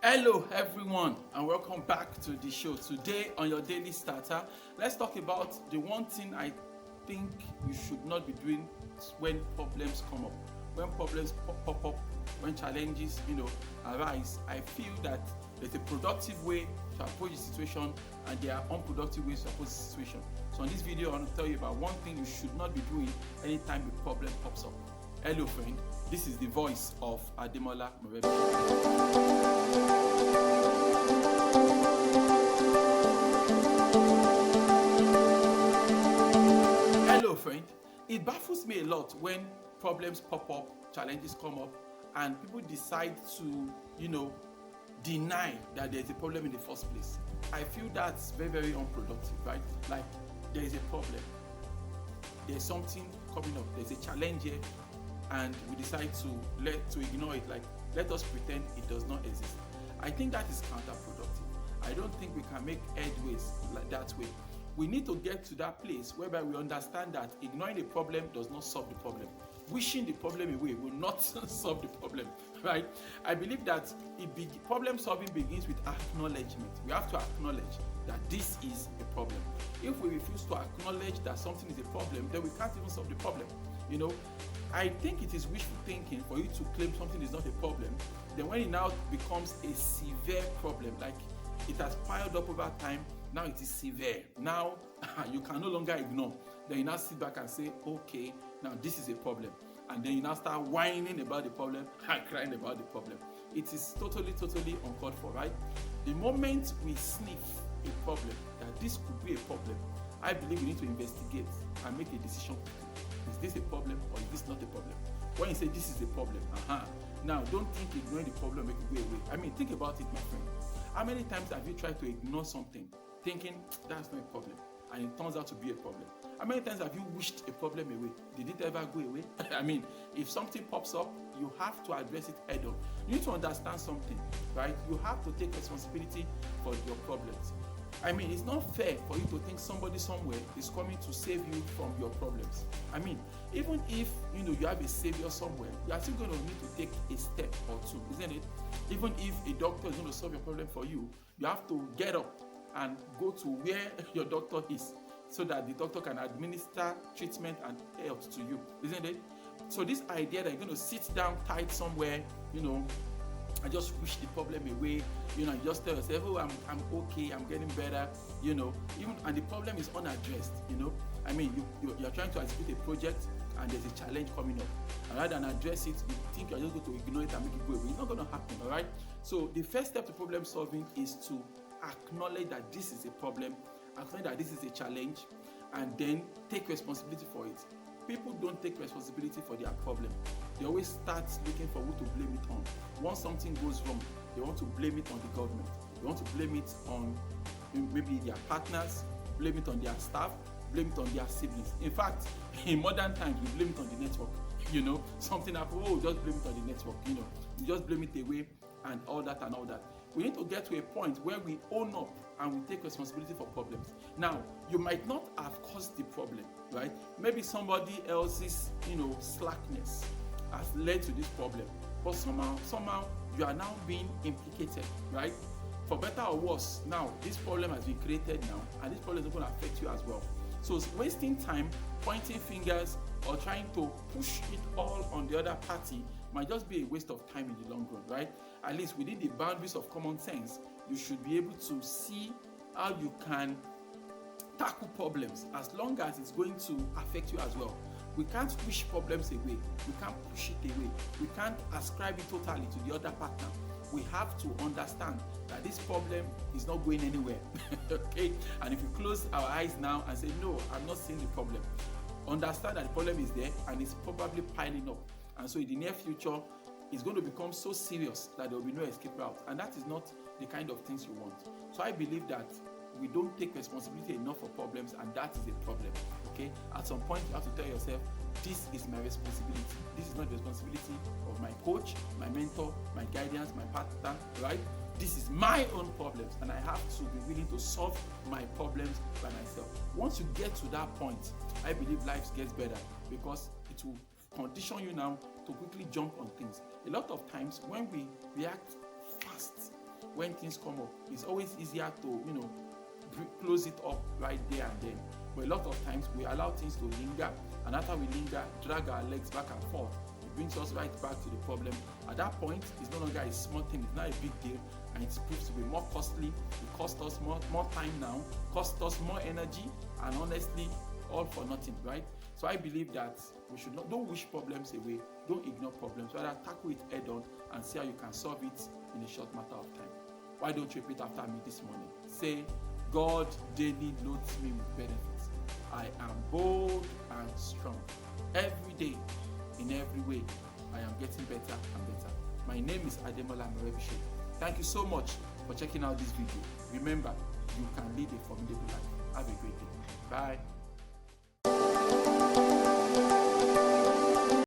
Hello everyone and welcome back to the show. Today on your daily starter, let's talk about the one thing I think you should not be doing when problems come up. When problems pop up, when challenges, arise, I feel that there's a productive way to approach the situation and there are unproductive ways to approach the situation. So in this video, I want to tell you about one thing you should not be doing anytime a problem pops up. Hello friend, this is the voice of Ademola Morebise. Hello friend, it baffles me a lot when problems pop up, challenges come up, and people decide to, deny that there's a problem in the first place. I feel that's very, very unproductive, right? Like, there is a problem, there's something coming up, there's a challenge here, and we decide to ignore it, like let us pretend it does not exist. I think that is counterproductive. I don't think we can make headways like that way. We need to get to that place whereby we understand that ignoring the problem does not solve the problem. Wishing the problem away will not solve the problem, right? I believe that problem solving begins with acknowledgement. We have to acknowledge that this is a problem. If we refuse to acknowledge that something is a problem, then we can't even solve the problem. I think it is wishful thinking for you to claim something is not a problem. Then when it now becomes a severe problem, like it has piled up over time, now it is severe. Now you can no longer ignore. Then you now sit back and say, okay, now this is a problem. And then you now start whining about the problem and crying about the problem. It is totally uncalled for, right? The moment we sniff a problem, that this could be a problem, I believe we need to investigate and make a decision. Is this a problem or is this not a problem? When you say this is a problem, now don't think ignoring the problem make it go away. I mean, think about it, my friend. How many times have you tried to ignore something, thinking that's not a problem, and it turns out to be a problem? How many times have you wished a problem away? Did it ever go away? I mean, if something pops up, you have to address it head on. You need to understand something, right? You have to take responsibility for your problems. I mean, it's not fair for you to think somebody somewhere is coming to save you from your problems. I mean, even if you have a savior somewhere, you are still going to need to take a step or two, isn't it? Even if a doctor is going to solve your problem for you, you have to get up and go to where your doctor is so that the doctor can administer treatment and health to you, isn't it? So this idea that you're going to sit down tight somewhere, I just wish the problem away, you just tell yourself, oh, I'm okay, I'm getting better, and the problem is unaddressed, I mean, you're trying to execute a project and there's a challenge coming up. And rather than address it, you think you're just going to ignore it and make it go away. It's not going to happen, all right? So the first step to problem solving is to acknowledge that this is a problem, acknowledge that this is a challenge, and then take responsibility for it. People don't take responsibility for their problem. They always start looking for who to blame it on. Once something goes wrong, they want to blame it on the government. They want to blame it on maybe their partners, blame it on their staff, blame it on their siblings. In fact, in modern times, we blame it on the network. Something happened, just blame it on the network. You just blame it away and all that. We need to get to a point where we own up and we take responsibility for problems. Now, you might not have caused the problem, right? Maybe somebody else's, slackness has led to this problem. But somehow, you are now being implicated, right? For better or worse, now, this problem has been created now, and this problem is going to affect you as well. So wasting time, pointing fingers, or trying to push it all on the other party might just be a waste of time in the long run, right? At least within the boundaries of common sense, you should be able to see how you can tackle problems as long as it's going to affect you as well. We can't push problems away. We can't push it away. We can't ascribe it totally to the other partner. We have to understand that this problem is not going anywhere, okay? And if we close our eyes now and say, no, I'm not seeing the problem, understand that the problem is there and it's probably piling up. And so in the near future, it's going to become so serious that there will be no escape route. And that is not the kind of things you want. So I believe that we don't take responsibility enough for problems, and that is a problem, okay? At some point, you have to tell yourself, this is my responsibility. This is not the responsibility of my coach, my mentor, my guidance, my partner, right? This is my own problems, and I have to be willing to solve my problems by myself. Once you get to that point, I believe life gets better because it will condition you now to quickly jump on things. A lot of times when we react fast, when things come up. It's always easier to, close it up right there and then. But a lot of times we allow things to linger, and after we linger, drag our legs back and forth. It brings us right back to the problem. At that point, it's no longer a small thing, it's not a big deal, and it proves to be more costly. It costs us more time now, costs us more energy, and honestly, all for nothing, right? So I believe that we should don't wish problems away, don't ignore problems, rather tackle it head on and see how you can solve it in a short matter of time. Why don't you repeat after me this morning? Say, God daily loads me with benefits. I am bold and strong. Every day, in every way, I am getting better and better. My name is Ademola Morebise. Thank you so much for checking out this video. Remember, you can lead a formidable life. Have a great day. Bye.